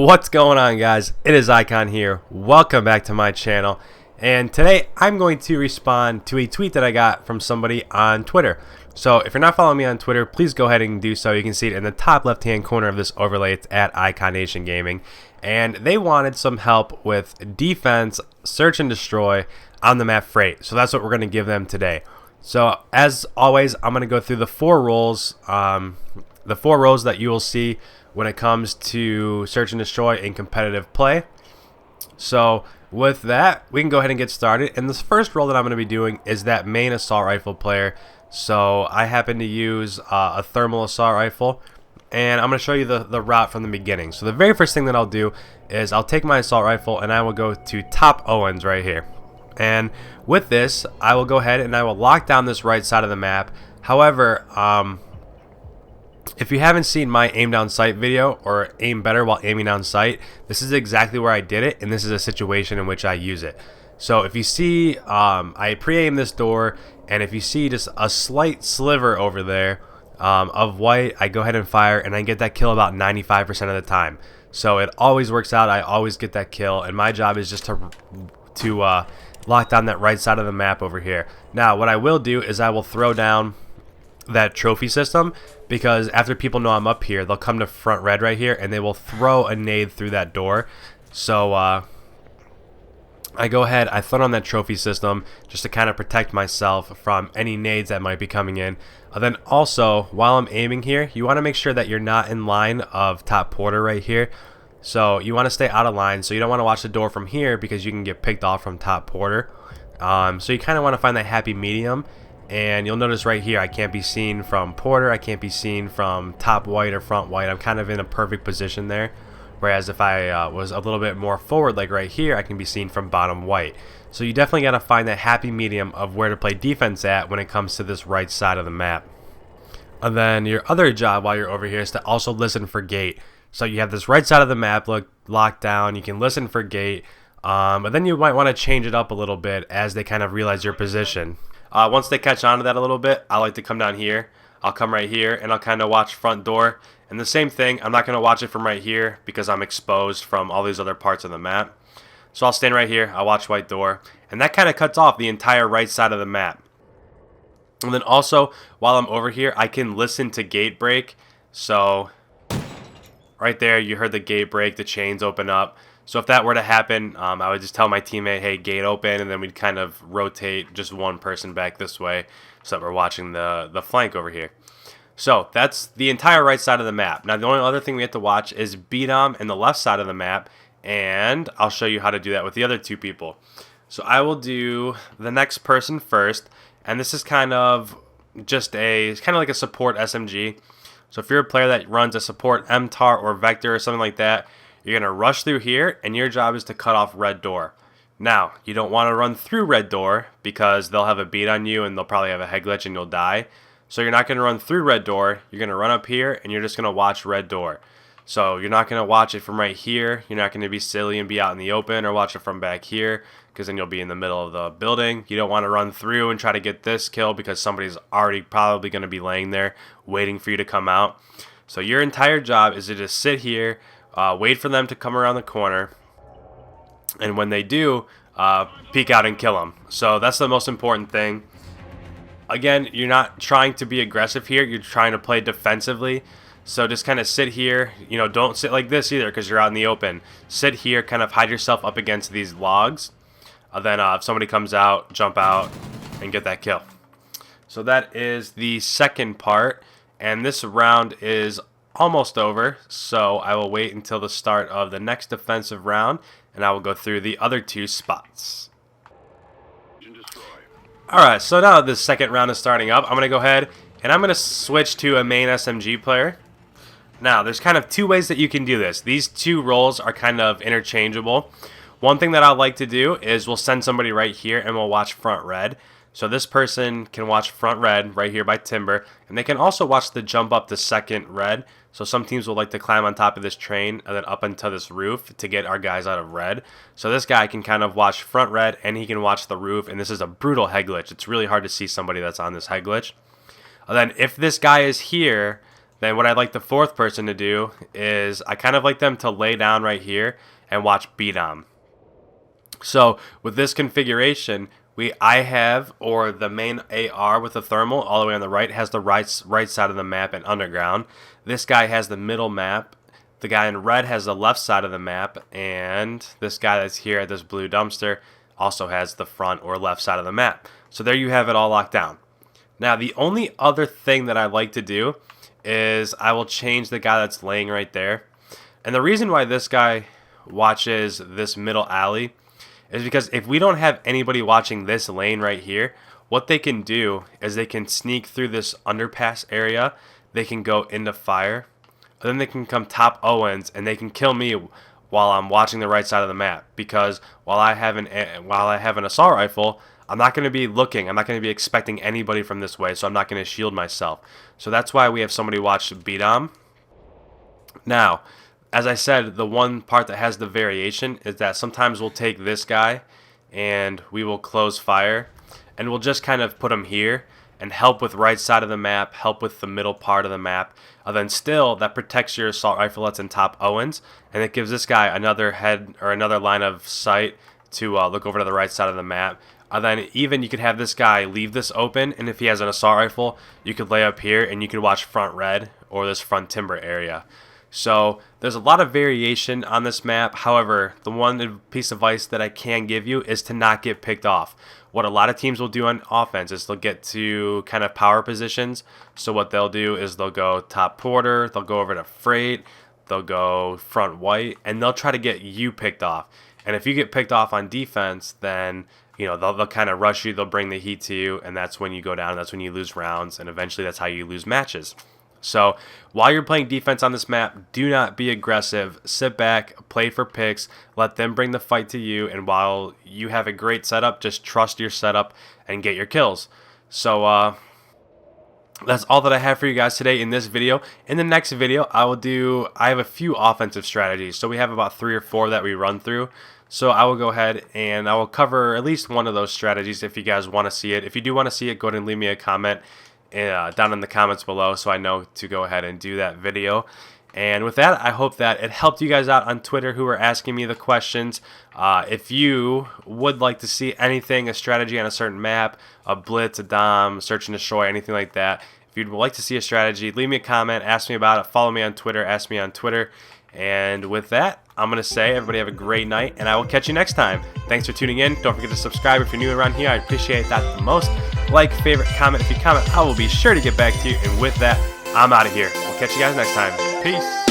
What's going on, guys? It is Icon here. Welcome back to my channel. And today I'm going to respond to a tweet that I got from somebody on Twitter. So if you're not following me on Twitter, please go ahead and do so. You can see it in the top left hand corner of this overlay. It's at IKONationGaming. And they wanted some help with defense, search and destroy on the map Freight. So that's what we're going to give them today. So as always, I'm going to go through the four roles that you will see when it comes to search and destroy in competitive play. So with that, we can go ahead and get started. And this first role that I'm going to be doing is that main assault rifle player. So I happen to use a thermal assault rifle, and I'm going to show you the route from the beginning. So the very first thing that I'll do is I'll take my assault rifle and I will go to top Owens right here. And with this, I will go ahead and I will lock down this right side of the map. However, if you haven't seen my aim down sight video, or aim better while aiming down sight, this is exactly where I did it, and this is a situation in which I use it. So if you see, I pre-aim this door, and if you see just a slight sliver over there of white, I go ahead and fire, and I get that kill about 95% of the time. So it always works out. I always get that kill, and my job is just to lock down that right side of the map over here. Now, what I will do is I will throw down that trophy system, because after people know I'm up here, they'll come to front red right here and they will throw a nade through that door. So I go ahead, I throw on that trophy system just to kind of protect myself from any nades that might be coming in. Then also, while I'm aiming here, you want to make sure that you're not in line of top porter right here. So you want to stay out of line, so you don't want to watch the door from here because you can get picked off from top porter. So you kind of want to find that happy medium. And you'll notice right here, I can't be seen from porter, I can't be seen from top white or front white. I'm kind of in a perfect position there. Whereas if I was a little bit more forward, like right here, I can be seen from bottom white. So you definitely got to find that happy medium of where to play defense at when it comes to this right side of the map. And then your other job while you're over here is to also listen for gate. So you have this right side of the map locked down, you can listen for gate. But then you might want to change it up a little bit as they kind of realize your position. Once they catch on to that a little bit, I like to come down here. I'll come right here and I'll kind of watch front door. And the same thing, I'm not going to watch it from right here because I'm exposed from all these other parts of the map. So I'll stand right here, I'll watch white door, and that kind of cuts off the entire right side of the map. And then also, while I'm over here, I can listen to gate break. So right there, you heard the gate break, the chains open up. So if that were to happen, I would just tell my teammate, hey, gate open, and then we'd kind of rotate just one person back this way so that we're watching the flank over here. So that's the entire right side of the map. Now, the only other thing we have to watch is BDOM in the left side of the map, and I'll show you how to do that with the other two people. So I will do the next person first, and this is kind of just it's kind of like a support SMG. So if you're a player that runs a support MTAR or Vector or something like that, you're going to rush through here, and your job is to cut off red door. Now, you don't want to run through red door because they'll have a beat on you and they'll probably have a head glitch and you'll die. So you're not going to run through red door. You're going to run up here and you're just going to watch red door. So you're not going to watch it from right here. You're not going to be silly and be out in the open or watch it from back here because then you'll be in the middle of the building. You don't want to run through and try to get this kill because somebody's already probably going to be laying there waiting for you to come out. So your entire job is to just sit here, wait for them to come around the corner, and when they do, peek out and kill them. So that's the most important thing. Again, you're not trying to be aggressive here, you're trying to play defensively. So just kind of sit here, don't sit like this either because you're out in the open. Sit here, kind of hide yourself up against these logs. Then if somebody comes out, jump out and get that kill. So that is the second part, and this round is almost over, so I will wait until the start of the next defensive round and I will go through the other two spots. Alright, so now the second round is starting up. I'm going to go ahead and I'm going to switch to a main SMG player. Now, there's kind of two ways that you can do this. These two roles are kind of interchangeable. One thing that I like to do is we'll send somebody right here and we'll watch front red. So this person can watch front red right here by timber, and they can also watch the jump up to second red. So some teams will like to climb on top of this train and then up into this roof to get our guys out of red. So this guy can kind of watch front red and he can watch the roof, and this is a brutal head glitch. It's really hard to see somebody that's on this head glitch. And then if this guy is here, Then what I'd like the fourth person to do is I kind of like them to lay down right here and watch B-Dom. So with this configuration, I have, or the main AR with the thermal all the way on the right has the right side of the map and underground. This guy has the middle map. The guy in red has the left side of the map, and this guy that's here at this blue dumpster also has the front or left side of the map. So there you have it all locked down. Now the only other thing that I like to do is I will change the guy that's laying right there. And the reason why this guy watches this middle alley is because if we don't have anybody watching this lane right here, what they can do is they can sneak through this underpass area, they can go into fire, and then they can come top Owens and they can kill me while I'm watching the right side of the map. Because while I have an assault rifle, I'm not going to be looking, I'm not going to be expecting anybody from this way, so I'm not going to shield myself. So that's why we have somebody watch B-Dom. Now, as I said, the one part that has the variation is that sometimes we'll take this guy and we will close fire and we'll just kind of put him here and help with right side of the map, help with the middle part of the map. And then still that protects your assault rifle that's in top Owens, and it gives this guy another head or another line of sight to look over to the right side of the map. And then even you could have this guy leave this open, and if he has an assault rifle, you could lay up here and you could watch front red or this front timber area. So there's a lot of variation on this map. However, the one piece of advice that I can give you is to not get picked off. What a lot of teams will do on offense is they'll get to kind of power positions. So what they'll do is they'll go top porter, they'll go over to freight, they'll go front white, and they'll try to get you picked off. And if you get picked off on defense, then they'll kind of rush you, they'll bring the heat to you, and that's when you go down, that's when you lose rounds, and eventually that's how you lose matches. So while you're playing defense on this map, do not be aggressive. Sit back, play for picks, let them bring the fight to you, and while you have a great setup, just trust your setup and get your kills. So that's all that I have for you guys today in this video. In the next video, I have a few offensive strategies. So we have about 3 or 4 that we run through. So I will go ahead and I will cover at least one of those strategies if you guys want to see it. If you do want to see it, go ahead and leave me a comment down in the comments below so I know to go ahead and do that video. And with that, I hope that it helped you guys out on Twitter who were asking me the questions. If you would like to see anything, a strategy on a certain map, a blitz, a dom, search and destroy, anything like that, if you'd like to see a strategy, leave me a comment, ask me about it, follow me on Twitter, ask me on Twitter. And with that, I'm going to say everybody have a great night, and I will catch you next time. Thanks for tuning in. Don't forget to subscribe if you're new around here. I appreciate that the most. Like, favorite, comment. If you comment, I will be sure to get back to you. And with that, I'm out of here. We'll catch you guys next time. Peace.